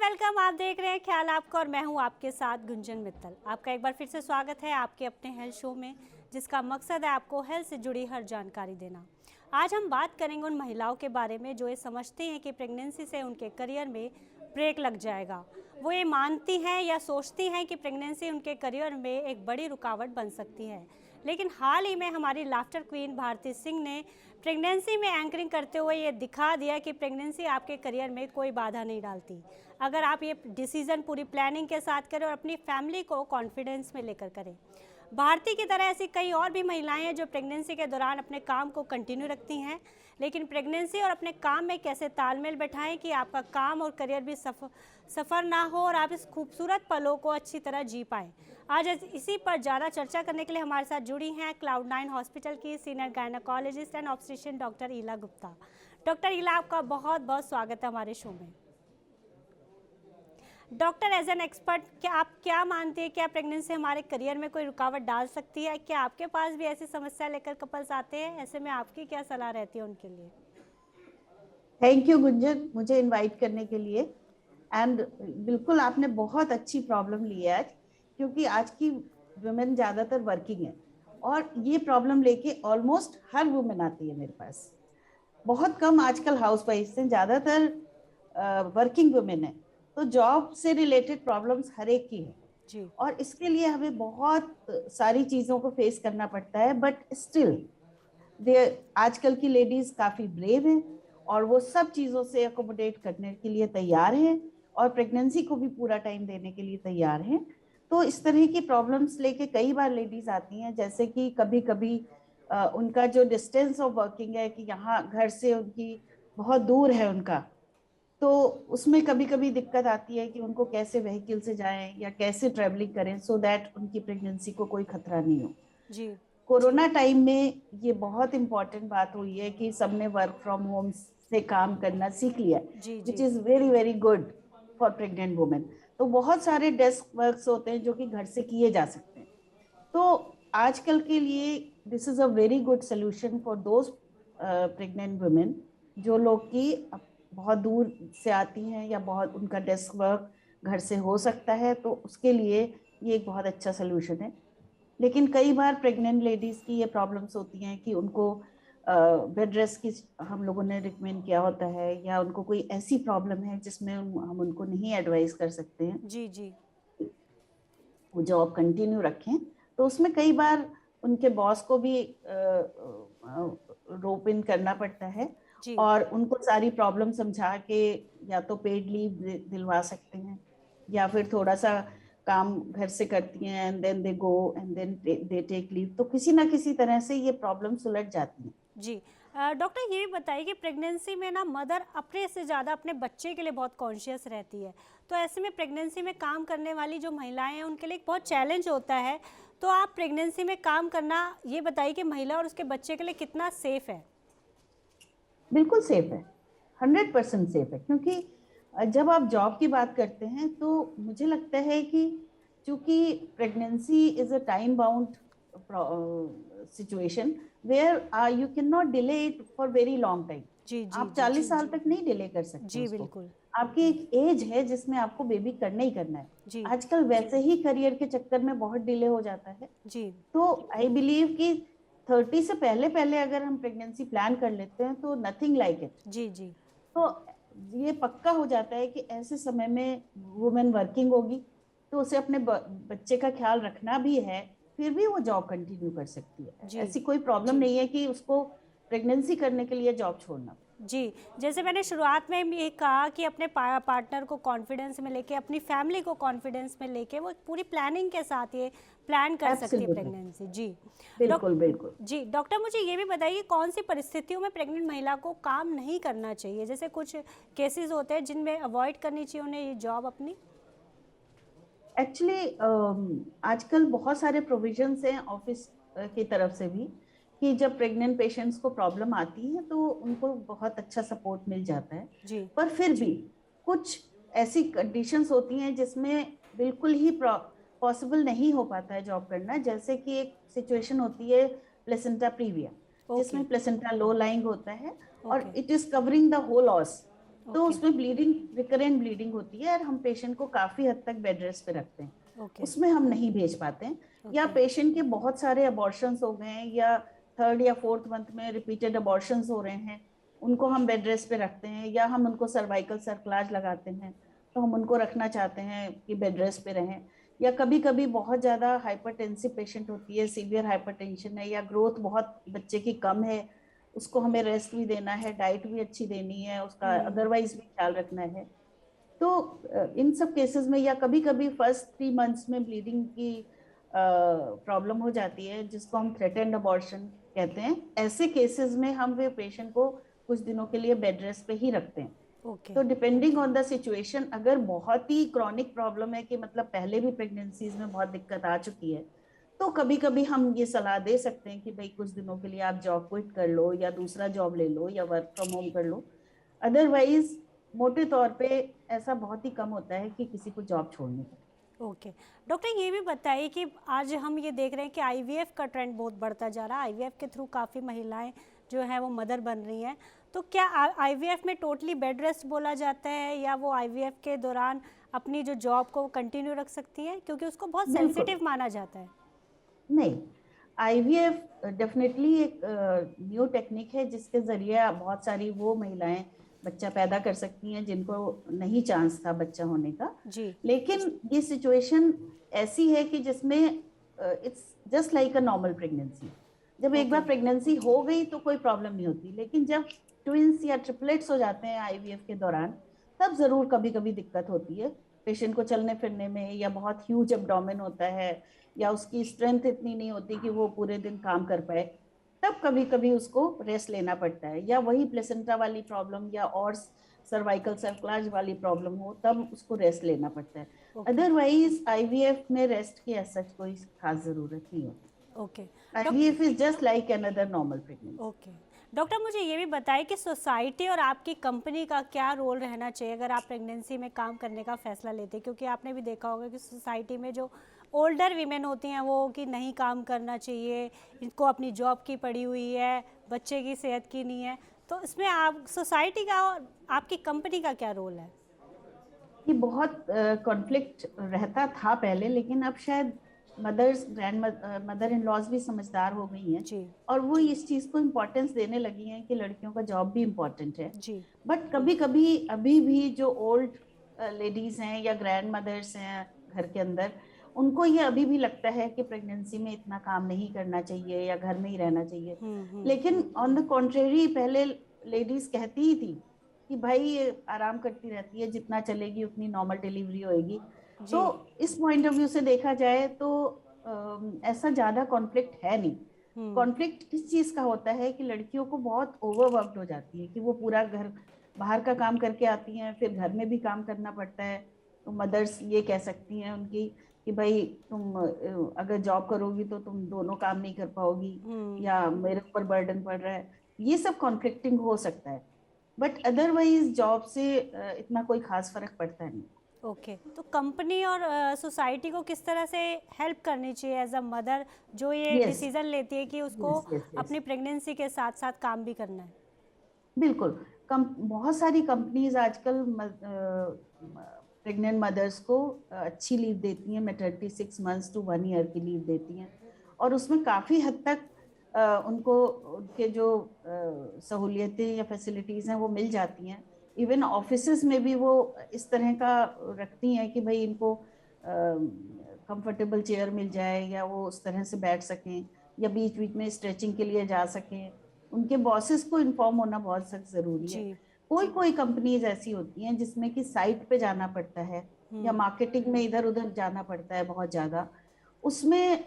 Welcome. आप देख रहे हैं ख्याल आपका और मैं हूं आपके साथ गुंजन मित्तल। आपका एक बार फिर से स्वागत है आपके अपने हेल्थ शो में, जिसका मकसद है आपको हेल्थ से जुड़ी हर जानकारी देना। आज हम बात करेंगे उन महिलाओं के बारे में जो ये समझती हैं कि प्रेगनेंसी से उनके करियर में ब्रेक लग जाएगा। वो ये मानती हैं या सोचती हैं कि प्रेगनेंसी उनके करियर में एक बड़ी रुकावट बन सकती है। लेकिन हाल ही में हमारी लाफ्टर क्वीन भारती सिंह ने प्रेगनेंसी में एंकरिंग करते हुए ये दिखा दिया कि प्रेगनेंसी आपके करियर में कोई बाधा नहीं डालती, अगर आप ये डिसीजन पूरी प्लानिंग के साथ करें और अपनी फैमिली को कॉन्फिडेंस में लेकर करें। भारती की तरह ऐसी कई और भी महिलाएं हैं जो प्रेगनेंसी के दौरान अपने काम को कंटिन्यू रखती हैं, लेकिन प्रेगनेंसी और अपने काम में कैसे तालमेल बैठाएं कि आपका काम और करियर भी सफ़र ना हो और आप इस खूबसूरत पलों को अच्छी तरह जी पाएं। आज इसी पर ज़्यादा चर्चा करने के लिए हमारे साथ जुड़ी हैं Cloud9 हॉस्पिटल की senior gynaecologist and obstetrician doctor Ila Gupta. Doctor Ila, आपका बहुत बहुत स्वागत है हमारे शो में। डॉक्टर, एज एन एक्सपर्ट, क्या आप क्या मानते हैं, क्या प्रेगनेंसी हमारे करियर में कोई रुकावट डाल सकती है? क्या आपके पास भी ऐसी समस्या लेकर कपल्स आते हैं? ऐसे में आपकी क्या सलाह रहती है उनके लिए? थैंक यू गुंजन, मुझे इनवाइट करने के लिए। एंड बिल्कुल आपने बहुत अच्छी प्रॉब्लम ली है आज, क्योंकि आज की वुमेन ज़्यादातर वर्किंग है और ये प्रॉब्लम लेके ऑलमोस्ट हर वुमेन आती है मेरे पास। बहुत कम आजकल हाउस वाइफ हैं, ज़्यादातर वर्किंग वुमेन है, तो जॉब से रिलेटेड प्रॉब्लम्स हर एक की है जी। और इसके लिए हमें बहुत सारी चीज़ों को फेस करना पड़ता है। बट स्टिल आजकल की लेडीज काफ़ी ब्रेव हैं और वो सब चीज़ों से अकोमोडेट करने के लिए तैयार हैं और प्रेगनेंसी को भी पूरा टाइम देने के लिए तैयार हैं। तो इस तरह की प्रॉब्लम्स लेके कई बार लेडीज आती हैं, जैसे कि कभी कभी उनका जो डिस्टेंस ऑफ वर्किंग है कि यहाँ घर से उनकी बहुत दूर है उनका, तो उसमें कभी कभी दिक्कत आती है कि उनको कैसे व्हीकल से जाएं या कैसे ट्रेवलिंग करें सो दैट उनकी प्रेगनेंसी को कोई खतरा नहीं हो। जी। कोरोना टाइम में ये बहुत इम्पोर्टेंट बात हुई है कि सबने वर्क फ्रॉम होम से काम करना सीख लिया, जी। विच जी। Is very very good for pregnant women. तो बहुत सारे डेस्क वर्क्स होते हैं जो कि घर से किए जा सकते हैं। तो आजकल के लिए this is a very good solution for those pregnant women जो लोग की बहुत दूर से आती हैं या बहुत उनका डेस्क वर्क घर से हो सकता है, तो उसके लिए ये एक बहुत अच्छा सोल्यूशन है। लेकिन कई बार प्रेग्नेंट लेडीज की ये प्रॉब्लम्स होती हैं कि उनको बेड रेस्ट की हम लोगों ने रिकमेंड किया होता है, या उनको कोई ऐसी प्रॉब्लम है जिसमें हम उनको नहीं एडवाइस कर सकते हैं जी। जी। वो जॉब कंटिन्यू रखें। तो उसमें कई बार उनके बॉस को भी रोप इन करना पड़ता है जी। और उनको सारी प्रॉब्लम समझा के या तो पेड लीव दिलवा सकते हैं या फिर थोड़ा सा काम घर से करती हैं and then they go and then they take leave. तो किसी ना किसी तरह से ये प्रॉब्लम सुलझ जाती हैं। जी। डॉक्टर, ये भी बताइए कि प्रेगनेंसी में ना मदर अपने से ज़्यादा अपने बच्चे के लिए बहुत कॉन्शियस रहती है, तो ऐसे में प्रेगनेंसी में काम करने वाली जो महिलाएं हैं उनके लिए एक बहुत चैलेंज होता है। तो आप प्रेगनेंसी में काम करना, ये बताइए कि महिला और उसके बच्चे के लिए कितना सेफ है? बिल्कुल सेफ है, 100% सेफ है, क्योंकि जब आप जॉब की बात करते हैं तो मुझे लगता है कि चूंकि pregnancy is a time bound situation where you can not delay it for very long time. जी। जी। आप जी। 40 साल तक नहीं डिले कर सकते जी उसको। बिल्कुल। आपकी एक एज है जिसमें आपको बेबी करना ही करना है। जी। आजकल वैसे ही करियर के चक्कर में बहुत डिले हो जाता है। जी। तो आई बिलीव कि 30 से पहले पहले अगर हम प्रेगनेंसी प्लान कर लेते हैं तो नथिंग लाइक इट। जी। जी। तो ये पक्का हो जाता है कि ऐसे समय में वुमेन वर्किंग होगी तो उसे अपने बच्चे का ख्याल रखना भी है, फिर भी वो जॉब कंटिन्यू कर सकती है। जी। ऐसी कोई प्रॉब्लम नहीं है कि उसको प्रेगनेंसी करने के लिए जॉब छोड़ना। जी। जैसे मैंने शुरुआत में भी कहा कि अपने पार्टनर को कॉन्फिडेंस में लेके, अपनी फैमिली को कॉन्फिडेंस में लेके वो पूरी प्लानिंग के साथ ये प्लान कर सकती है एब्सोल्युटली, प्रेगनेंसी। जी। बिल्कुल बिल्कुल। जी डॉक्टर, मुझे ये भी बताइए कौन सी परिस्थितियों में प्रेग्नेंट महिला को काम नहीं करना चाहिए? जैसे कुछ केसेस होते हैं जिनमें अवॉइड करनी चाहिए उन्हें ये जॉब अपनी। एक्चुअली आजकल बहुत सारे प्रोविजंस हैं ऑफिस की तरफ से भी कि जब प्रेग्नेंट पेशेंट्स को प्रॉब्लम आती है तो उनको बहुत अच्छा सपोर्ट मिल जाता है। जी। पर फिर भी कुछ ऐसी कंडीशंस होती हैं जिसमें बिल्कुल ही पॉसिबल नहीं हो पाता है जॉब करना। जैसे कि एक सिचुएशन होती है प्लेसेंटा प्रीविया, ओके। जिसमें प्लेसेंटा लो लाइंग होता है और okay. It is covering the whole os. तो ओके। उसमें ब्लीडिंग, रिकरेंट ब्लीडिंग होती है और हम पेशेंट को काफी हद तक बेड रेस्ट पे रखते हैं, ओके। उसमें हम नहीं भेज पाते हैं। या ओके। पेशेंट के बहुत सारे अबॉर्शंस हो गए हैं या थर्ड या फोर्थ मंथ में रिपीटेड अबॉर्शंस हो रहे हैं, उनको हम बेड रेस्ट पे रखते हैं, या हम उनको सर्वाइकल सर्कलाज लगाते हैं तो हम उनको रखना चाहते हैं कि बेड रेस्ट पे रहें। या कभी कभी बहुत ज्यादा हाइपरटेंसिव पेशेंट होती है, सीवियर हाइपरटेंशन है या ग्रोथ बहुत बच्चे की कम है, उसको हमें रेस्ट भी देना है, डाइट भी अच्छी देनी है, उसका अदरवाइज भी ख्याल रखना है। तो इन सब केसेस में, या कभी कभी फर्स्ट 3 मंथ्स में ब्लीडिंग की प्रॉब्लम हो जाती है जिसको हम थ्रेटेंड अबॉर्शन कहते हैं, ऐसे केसेस में हम वे पेशेंट को कुछ दिनों के लिए बेड रेस्ट पे ही रखते हैं। ओके। तो डिपेंडिंग ऑन द सिचुएशन, अगर बहुत ही क्रॉनिक प्रॉब्लम है कि मतलब पहले भी प्रेगनेंसीज में बहुत दिक्कत आ चुकी है, तो कभी कभी हम ये सलाह दे सकते हैं कि भाई कुछ दिनों के लिए आप जॉब क्विट कर लो या दूसरा जॉब ले लो या वर्क फ्रॉम होम कर लो। अदरवाइज मोटे तौर पे ऐसा बहुत ही कम होता है कि किसी को जॉब छोड़नी पड़े। ओके। डॉक्टर ये भी बताइए कि आज हम ये देख रहे हैं कि आईवीएफ का ट्रेंड बहुत बढ़ता जा रहा है, आईवीएफ के थ्रू काफ़ी महिलाएं जो हैं वो मदर बन रही हैं, तो क्या आईवीएफ में टोटली बेड रेस्ट बोला जाता है या वो आईवीएफ के दौरान अपनी जो जॉब को कंटिन्यू रख सकती हैं, क्योंकि उसको बहुत बिल्कुल सेंसिटिव माना जाता है? नहीं, आईवीएफ डेफिनेटली एक न्यू टेक्निक है जिसके जरिए बहुत सारी वो महिलाएं बच्चा पैदा कर सकती हैं जिनको नहीं चांस था बच्चा होने का। जी। लेकिन ये सिचुएशन ऐसी है कि जिसमें it's just like a normal pregnancy. जब एक ओके। बार प्रेगनेंसी हो गई तो कोई प्रॉब्लम नहीं होती, लेकिन जब ट्विंस या ट्रिपलेट्स हो जाते हैं आईवीएफ के दौरान, तब जरूर कभी कभी दिक्कत होती है पेशेंट को चलने फिरने में, या बहुत ह्यूज एब्डोमेन होता है या उसकी स्ट्रेंथ इतनी नहीं होती कि वो पूरे दिन काम कर पाए, तब कभी कभी उसको रेस्ट लेना पड़ता है। या वही प्लेसेंटा वाली प्रॉब्लम या और सर्वाइकल सर्कलाज वाली प्रॉब्लम हो, तब उसको रेस्ट लेना पड़ता है। ओके। अदरवाइज आईवीएफ में रेस्ट की ऐसा कोई खास जरूरत नहीं होती। Okay. IVF is just like another normal pregnancy. Okay. Doctor मुझे ये भी बताइए कि सोसाइटी और आपकी कंपनी का क्या रोल रहना चाहिए अगर आप प्रेगनेंसी में काम करने का फैसला लेते हैं, क्योंकि आपने भी देखा होगा कि सोसाइटी में जो ओल्डर वीमेन होती हैं वो कि नहीं काम करना चाहिए, इनको अपनी जॉब की पड़ी हुई है, बच्चे की सेहत की नहीं है, तो इसमें आप सोसाइटी का और आपकी कंपनी का क्या रोल है? ये बहुत कॉन्फ्लिक्ट रहता था पहले, लेकिन अब शायद mothers grandmother in laws भी समझदार हो गई हैं जी। और वो इस चीज को इम्पोर्टेंस देने लगी हैं कि लड़कियों का जॉब भी इम्पोर्टेंट है। जी। बट कभी कभी अभी भी जो ओल्ड लेडीज हैं या ग्रैंड मदर्स हैं घर के अंदर, उनको ये अभी भी लगता है कि प्रेगनेंसी में इतना काम नहीं करना चाहिए या घर में ही रहना चाहिए। लेकिन ऑन द कॉन्ट्रेरी पहले लेडीज कहती ही थी कि भाई ये आराम करती रहती है, जितना चलेगी उतनी नॉर्मल डिलीवरी होएगी। तो जी। इस पॉइंट ऑफ व्यू से देखा जाए तो ऐसा ज्यादा कॉन्फ्लिक्ट है नहीं। कॉन्फ्लिक्ट किस चीज का होता है कि लड़कियों को बहुत ओवरवर्कड हो जाती है कि वो पूरा घर बाहर का काम करके आती हैं, फिर घर में भी काम करना पड़ता है। तो मदर्स ये कह सकती हैं उनकी कि भाई तुम अगर जॉब करोगी तो तुम दोनों काम नहीं कर पाओगी, या मेरे ऊपर बर्डन पड़ रहा है। ये सब कॉन्फ्लिक्टिंग हो सकता है, बट अदरवाइज जॉब से इतना कोई खास फर्क पड़ता नहीं। ओके। तो कंपनी और सोसाइटी को किस तरह से हेल्प करनी चाहिए एज अ मदर जो ये यस डिसीजन लेती है कि उसको यस यस यस अपनी प्रेगनेंसी के साथ साथ काम भी करना है? बिल्कुल। बहुत सारी कंपनीज आजकल प्रेग्नेंट मदर्स को अच्छी लीव देती हैं, मैटरनिटी 6 मंथ्स टू 1 ईयर की लीव देती हैं, और उसमें काफ़ी हद तक उनको उनके जो सहूलियतें या फैसिलिटीज़ हैं वो मिल जाती हैं। इवन ऑफिसेज में भी वो इस तरह का रखती हैं कि भाई इनको कंफर्टेबल चेयर मिल जाए या वो उस तरह से बैठ सकें या बीच बीच में स्ट्रेचिंग के लिए जा सकें। उनके बॉसेस को इन्फॉर्म होना बहुत सख्त जरूरी है। जी। कोई कोई कंपनीज ऐसी होती हैं जिसमें कि साइट पे जाना पड़ता है या मार्केटिंग में इधर उधर जाना पड़ता है बहुत ज्यादा, उसमें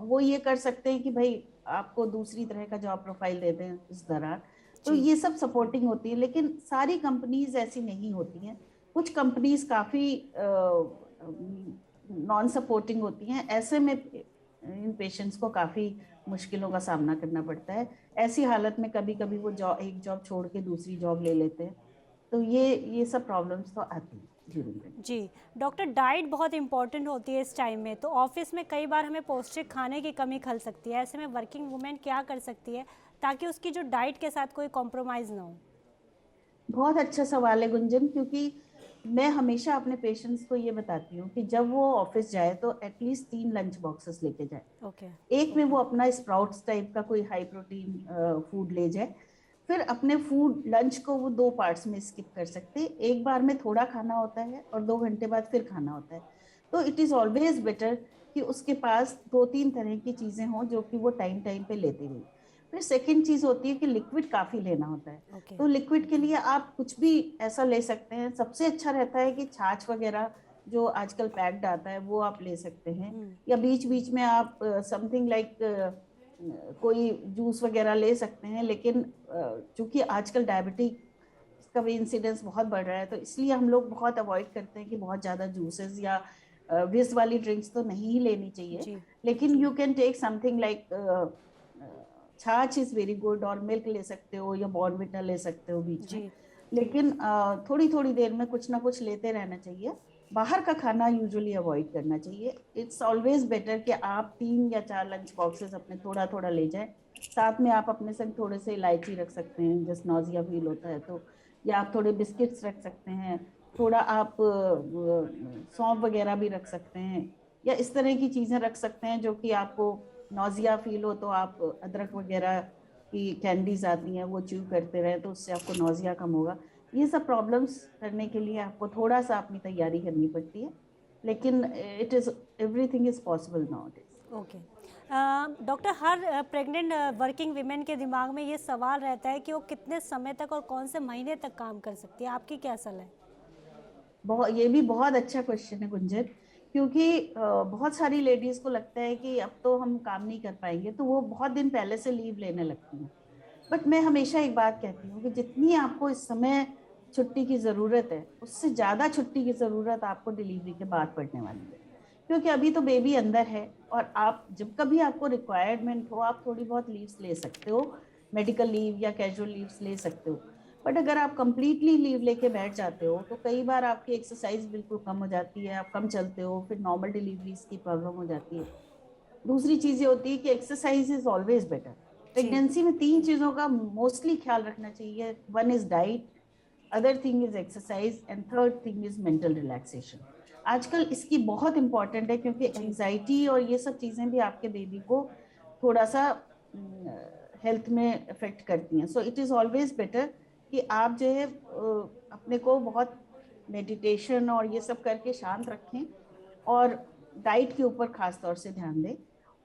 वो ये कर सकते हैं कि भाई आपको दूसरी तरह का जॉब प्रोफाइल दे दें इस दौरान। तो जी। ये सब सपोर्टिंग होती है, लेकिन सारी कंपनीज ऐसी नहीं होती हैं। कुछ कंपनीज काफी नॉन सपोर्टिंग होती हैं, ऐसे में इन पेशेंट्स को काफी मुश्किलों का सामना करना पड़ता है। ऐसी हालत में कभी कभी वो एक जॉब छोड़ के दूसरी जॉब ले लेते हैं। तो ये सब प्रॉब्लम्स तो आती हैं ड्यूरिंग जी। प्रेगनेंसी। डॉक्टर डाइट बहुत इंपॉर्टेंट होती है इस टाइम में, तो ऑफिस में कई बार हमें पौष्टिक खाने की कमी खल सकती है, ऐसे में वर्किंग वुमेन क्या कर सकती है ताकि उसकी जो डाइट के साथ कोई कॉम्प्रोमाइज़ ना हो? बहुत अच्छा सवाल है गुंजन, क्योंकि मैं हमेशा अपने पेशेंट्स को ये बताती हूँ कि जब वो ऑफिस जाए तो एटलीस्ट 3 लंच बॉक्सेस लेके जाए। ओके। एक में वो अपना स्प्राउट्स टाइप का कोई हाई प्रोटीन फूड ले जाए। फिर अपने फूड लंच को वो 2 पार्ट्स में स्किप कर सकते हैं, एक बार में थोड़ा खाना होता है और 2 घंटे बाद फिर खाना होता है। तो इट इज ऑलवेज बेटर कि उसके पास 2-3 तरह की चीजें हों जो कि वो टाइम टाइम पे लेते रहे। फिर सेकेंड चीज होती है कि लिक्विड काफी लेना होता है। ओके। तो लिक्विड के लिए आप कुछ भी ऐसा ले सकते हैं। सबसे अच्छा रहता है कि छाछ वगैरह जो आजकल पैक्ड आता है वो आप ले सकते हैं, या बीच बीच में आप समथिंग लाइक कोई जूस वगैरह ले सकते हैं। लेकिन चूंकि आजकल डायबिटिक का भी इंसिडेंस बहुत बढ़ रहा है, तो इसलिए हम लोग बहुत अवॉइड करते हैं कि बहुत ज़्यादा जूसेस या विज वाली ड्रिंक्स तो नहीं ही लेनी चाहिए। जी। लेकिन you can take something like chaas is very good, और मिल्क ले सकते हो या बॉर्नविटा ले सकते हो बीच में। जी। लेकिन थोड़ी थोड़ी देर में कुछ ना कुछ लेते रहना चाहिए। बाहर का खाना यूजुअली अवॉइड करना चाहिए। इट्स ऑलवेज बेटर कि आप 3 या 4 लंच बॉक्सेस अपने थोड़ा थोड़ा ले जाएं। साथ में आप अपने संग थोड़े से इलायची रख सकते हैं, जैसे नौजिया फील होता है तो, या आप थोड़े बिस्किट्स रख सकते हैं, थोड़ा आप सौंफ वगैरह भी रख सकते हैं, या इस तरह की चीज़ें रख सकते हैं जो कि आपको नौजिया फील हो तो आप अदरक वगैरह की कैंडीज आती हैं वो च्यू करते रहे तो उससे आपको नौजिया कम होगा। ये सब प्रॉब्लम्स करने के लिए आपको थोड़ा सा अपनी तैयारी करनी पड़ती है, लेकिन it is everything is possible now days. Okay. Doctor, her pregnant working women के दिमाग में ये सवाल रहता है कि वो कितने समय तक और कौन से महीने तक काम कर सकती है, आपकी क्या सलाह है? बहुत, ये भी बहुत अच्छा क्वेश्चन है गुंजन, क्योंकि बहुत सारी लेडीज को लगता है कि अब तो हम काम नहीं कर पाएंगे, तो वो बहुत दिन पहले से लीव लेने लगती हैं। बट मैं हमेशा एक बात कहती हूँ कि जितनी आपको इस समय छुट्टी की जरूरत है, उससे ज्यादा छुट्टी की जरूरत आपको डिलीवरी के बाद पड़ने वाली है। क्योंकि अभी तो बेबी अंदर है, और आप जब कभी आपको रिक्वायरमेंट हो आप थोड़ी बहुत लीव्स ले सकते हो, मेडिकल लीव या कैजुअल लीव्स ले सकते हो। बट अगर आप कंप्लीटली लीव लेके बैठ जाते हो तो कई बार आपकी एक्सरसाइज बिल्कुल कम हो जाती है, आप कम चलते हो, फिर नॉर्मल डिलीवरीज की प्रॉब्लम हो जाती है। दूसरी चीज ये होती है कि एक्सरसाइज इज ऑलवेज बेटर। जी। प्रेगनेंसी में 3 चीजों का मोस्टली ख्याल रखना चाहिए। One is diet, other thing is exercise, and third thing is mental relaxation. आजकल इसकी बहुत इंपॉर्टेंट है, क्योंकि जी। एंजाइटी और ये सब चीजें भी आपके बेबी को थोड़ा सा हेल्थ में इफेक्ट करती हैं। So it is always better कि आप जो है अपने को बहुत मेडिटेशन और ये सब करके शांत रखें, और डाइट के ऊपर खास तौर से ध्यान दें,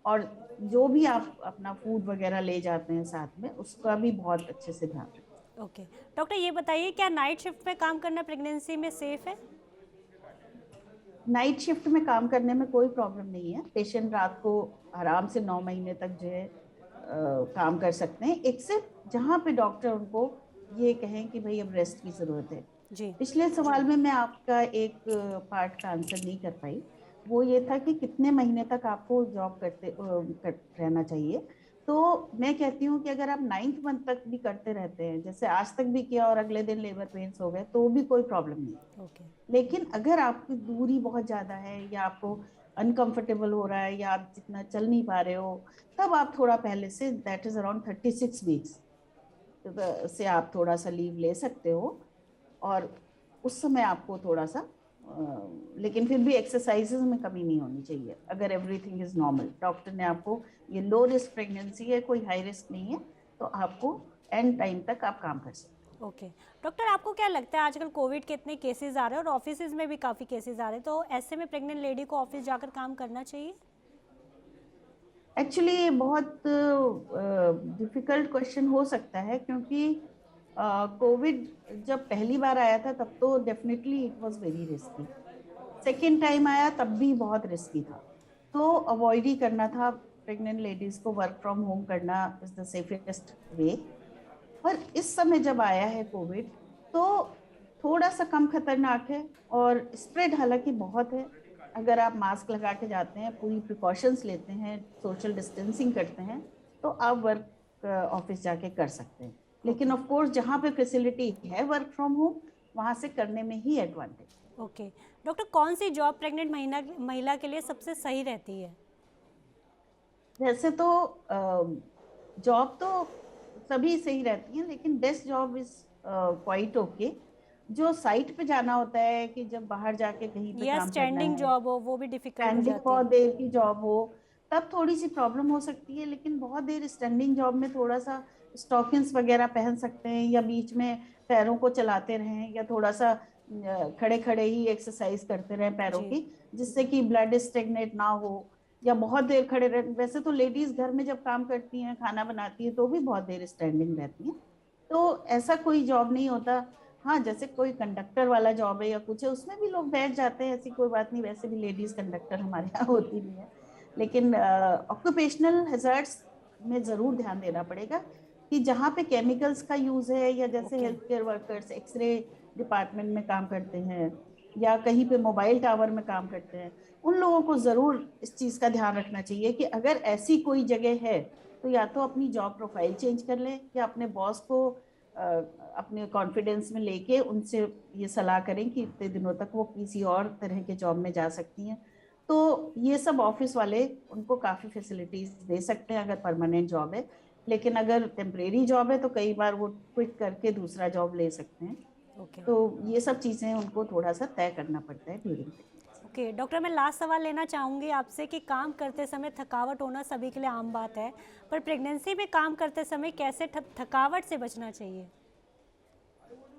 और जो भी आप अपना फूड वगैरह ले जाते हैं साथ में उसका भी बहुत अच्छे से ध्यान रखें। ओके। डॉक्टर, ये बताइए, क्या नाइट शिफ्ट में काम करना प्रेगनेंसी में सेफ है? नाइट शिफ्ट में काम करने में कोई प्रॉब्लम नहीं है। पेशेंट रात को आराम से 9 महीने तक जो है काम कर सकते हैं, एक्सेप्ट जहाँ पे डॉक्टर उनको ये कहें कि भाई अब रेस्ट की जरूरत है। जी। पिछले सवाल में मैं आपका एक पार्ट का आंसर नहीं कर पाई। वो ये था कि कितने महीने तक आपको जॉब रहना चाहिए। तो मैं कहती हूँ कि अगर आप 9th मंथ तक भी करते रहते हैं, जैसे आज तक भी किया और अगले दिन लेबर पेन्स हो गए, तो भी कोई प्रॉब्लम नहीं। ओके। लेकिन अगर आपकी दूरी बहुत ज्यादा है, या आपको अनकंफर्टेबल हो रहा है, या आप जितना चल नहीं पा रहे हो, तब आप थोड़ा पहले से, दैट इज अराउंड 36 वीक्स से आप थोड़ा सा लीव ले सकते हो। और उस समय आपको थोड़ा सा लेकिन फिर भी एक्सरसाइजेज में कमी नहीं होनी चाहिए। अगर एवरीथिंग इज नॉर्मल, डॉक्टर ने आपको, ये लो रिस्क प्रेगनेंसी है, कोई हाई रिस्क नहीं है, तो आपको एंड टाइम तक आप काम कर सकते हैं। ओके। डॉक्टर, आपको क्या लगता है, आजकल कोविड के इतने केसेस आ रहे हैं और ऑफिसेज में भी काफ़ी केसेस आ रहे हैं, तो ऐसे में प्रेग्नेंट लेडी को ऑफिस जाकर काम करना चाहिए? एक्चुअली ये बहुत डिफिकल्ट क्वेश्चन हो सकता है, क्योंकि कोविड जब पहली बार आया था तब तो definitely it was very risky. Second time आया तब भी बहुत रिस्की था, तो अवॉइड ही करना था। प्रेग्नेंट लेडीज को वर्क फ्रॉम होम करना इज द सेफेस्ट वे। पर इस समय जब आया है कोविड, तो थोड़ा सा कम खतरनाक है, और स्प्रेड हालांकि बहुत है। अगर आप मास्क लगा के जाते हैं, पूरी प्रिकॉशंस लेते हैं, सोशल डिस्टेंसिंग करते हैं, तो आप वर्क ऑफिस जाके कर सकते हैं। लेकिन ओके। ऑफ कोर्स जहाँ पे फैसिलिटी है वर्क फ्रॉम होम, वहाँ से करने में ही एडवांटेज। ओके। डॉक्टर, कौन सी जॉब प्रेग्नेंट महिला के लिए सबसे सही रहती है? वैसे तो जॉब तो सभी सही रहती हैं, लेकिन desk job is quite okay. जो साइट पे जाना होता है कि जब बाहर जाके कहीं पे या काम करना स्टैंडिंग है, जॉब हो वो भी डिफिकल्ट हो स्टैंडिंग जाती बहुत है। देर की जॉब हो, तब थोड़ी सी प्रॉब्लम हो सकती है। लेकिन बहुत देर स्टैंडिंग जॉब में थोड़ा सा स्टॉकिंग्स वगैरह पहन सकते हैं, या बीच में पैरों को चलाते रहें, या थोड़ा सा खड़े खड़े ही एक्सरसाइज करते रहें पैरों जी। की, जिससे कि ब्लड स्टेगनेट ना हो। या बहुत देर खड़े रह, वैसे तो लेडीज घर में जब काम करती हैं, खाना बनाती है, तो भी बहुत देर स्टैंडिंग रहती हैं। तो ऐसा कोई जॉब नहीं होता। हाँ, जैसे कोई कंडक्टर वाला जॉब है या कुछ है, उसमें भी लोग बैठ जाते हैं, ऐसी कोई बात नहीं। वैसे भी लेडीज कंडक्टर हमारे यहाँ होती नहीं है। लेकिन ऑक्यूपेशनल हैजर्ड्स में जरूर ध्यान देना पड़ेगा कि जहाँ पे केमिकल्स का यूज है, या जैसे okay. Health care workers X-ray department में काम करते हैं, या कहीं पे मोबाइल टावर में काम करते हैं, उन लोगों को जरूर इस चीज का ध्यान रखना चाहिए कि अगर ऐसी कोई जगह है, तो या तो अपनी जॉब प्रोफाइल चेंज कर लें, या अपने बॉस को अपने कॉन्फिडेंस में लेके उनसे ये सलाह करें कि इतने दिनों तक वो किसी और तरह के जॉब में जा सकती हैं। तो ये सब ऑफिस वाले उनको काफी फैसिलिटीज दे सकते हैं अगर परमानेंट जॉब है। लेकिन अगर टेम्परेरी जॉब है, तो कई बार वो क्विट करके दूसरा जॉब ले सकते हैं। ओके। तो ये सब चीजें उनको थोड़ा सा तय करना पड़ता है ड्यूरिंग प्रेगनेंसी। ओके डॉक्टर, मैं लास्ट सवाल लेना चाहूँगी आपसे कि काम करते समय थकावट होना सभी के लिए आम बात है, पर प्रेगनेंसी में काम करते समय कैसे थकावट से बचना चाहिए?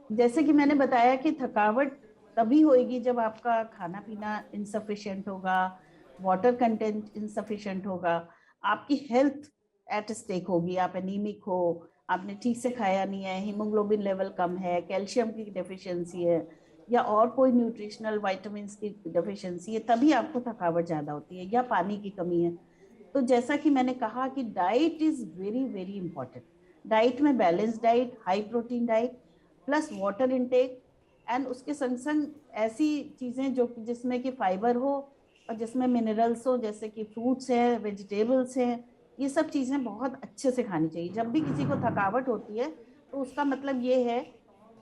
जैसे कि मैंने बताया कि थकावट तभी होएगी जब आपका खाना पीना इनसफिशिएंट होगा, वाटर कंटेंट इनसफिशिएंट होगा, आपकी हेल्थ एट स्टेक होगी, आप एनीमिक हो, आपने ठीक से खाया नहीं है, हीमोग्लोबिन लेवल कम है, कैल्शियम की डेफिशिएंसी है, या और कोई न्यूट्रिशनल विटामिन की डेफिशिएंसी है, तभी आपको थकावट ज्यादा होती है, या पानी की कमी है। तो जैसा कि मैंने कहा कि diet is very very important. Diet में balance diet, high protein diet, plus water intake, and उसके संग संग ऐसी चीजें जो जिसमें कि फाइबर हो और जिसमें मिनरल्स हो, जैसे कि फ्रूट्स हैं, वेजिटेबल्स हैं, ये सब चीजें बहुत अच्छे से खानी चाहिए। जब भी किसी को थकावट होती है, तो उसका मतलब ये है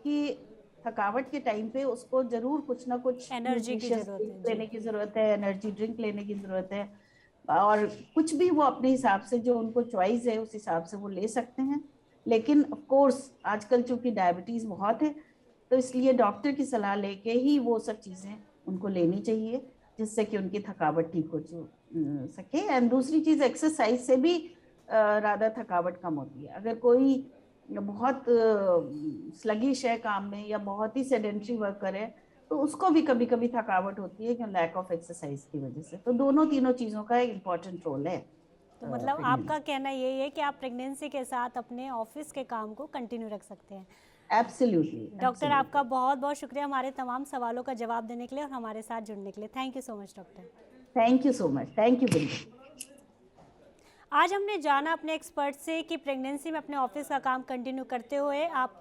कि थकावट के टाइम पे उसको जरूर कुछ ना कुछ एनर्जी की न्यूट्रिशियस ज़रूरत है ड्रिंक जी। लेने की जरूरत है, एनर्जी ड्रिंक लेने की जरूरत है। और कुछ भी वो अपने हिसाब से, जो उनको चॉइस है उस हिसाब से वो ले सकते हैं। लेकिन ऑफ कोर्स आजकल चूंकि डायबिटीज बहुत है, तो इसलिए डॉक्टर की सलाह लेके ही वो सब चीजें उनको लेनी चाहिए, जिससे कि उनकी थकावट ठीक हो सके। एंड दूसरी चीज, एक्सरसाइज से भी राधा थकावट कम होती है। अगर कोई बहुत स्लगिश है काम में, या बहुत ही सेडेंट्री वर्क करे, तो उसको भी कभी कभी थकावट होती है, क्यों, लैक ऑफ एक्सरसाइज की वजह से। तो दोनों तीनों चीजों का एक इम्पोर्टेंट रोल है तो मतलब आपका प्रेगनेंसी। कहना यही है कि आप प्रेगनेंसी के साथ अपने ऑफिस के काम को कंटिन्यू रख सकते हैं। एब्सोल्युटली, डॉक्टर, आपका एब्सोल्युटली। बहुत बहुत शुक्रिया हमारे तमाम सवालों का जवाब देने के लिए और हमारे साथ जुड़ने के लिए। Thank you so much doctor. Thank you so much, thank you बिल्कुल। आज हमने जाना अपने एक्सपर्ट से कि प्रेगनेंसी में अपने ऑफिस का काम कंटिन्यू करते हुए आप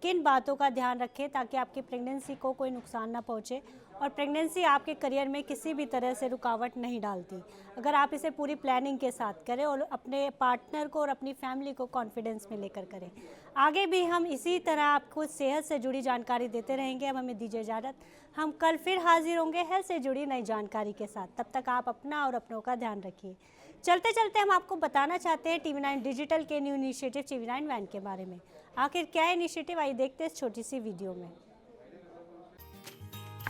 किन बातों का ध्यान रखें ताकि आपकी प्रेगनेंसी को कोई नुकसान ना पहुंचे, और प्रेगनेंसी आपके करियर में किसी भी तरह से रुकावट नहीं डालती अगर आप इसे पूरी प्लानिंग के साथ करें और अपने पार्टनर को और अपनी फैमिली को कॉन्फिडेंस में लेकर करें। आगे भी हम इसी तरह आपको सेहत से जुड़ी जानकारी देते रहेंगे। अब हमें दीजिए इजाज़त, हम कल फिर हाजिर होंगे हेल्थ से जुड़ी नई जानकारी के साथ। तब तक आप अपना और अपनों का ध्यान रखिए। चलते चलते हम आपको बताना चाहते हैं TV9 डिजिटल के न्यू इनिशिएटिव TV9 वैन के बारे में। आखिर क्या है इनिशिएटिव, आइए देखते हैं इस छोटी सी वीडियो में।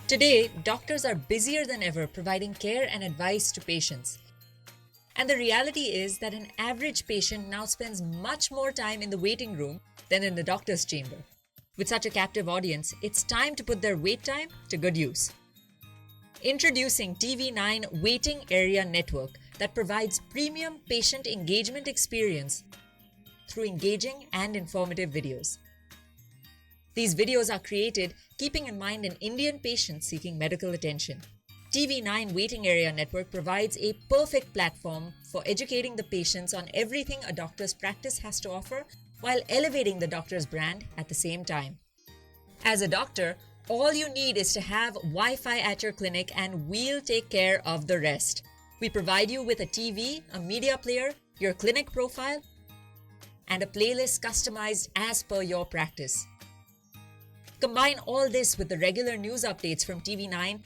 Today, doctors are busier than ever providing care and advice to patients. And the reality is that an average patient now spends much more time in the waiting room than in the doctor's chamber. With such a captive audience, it's time to put their wait time to good use. Introducing TV9 Waiting Area Network that provides premium patient engagement experience through engaging and informative videos. These videos are created keeping in mind an Indian patient seeking medical attention. TV9 Waiting Area Network provides a perfect platform for educating the patients on everything a doctor's practice has to offer while elevating the doctor's brand at the same time. As a doctor, all you need is to have Wi-Fi at your clinic and we'll take care of the rest. We provide you with a TV, a media player, your clinic profile, and a playlist customized as per your practice. Combine all this with the regular news updates from TV9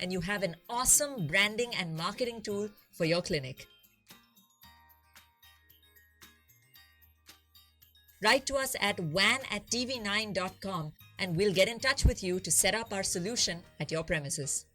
and you have an awesome branding and marketing tool for your clinic. Write to us at van@tv9.com and we'll get in touch with you to set up our solution at your premises.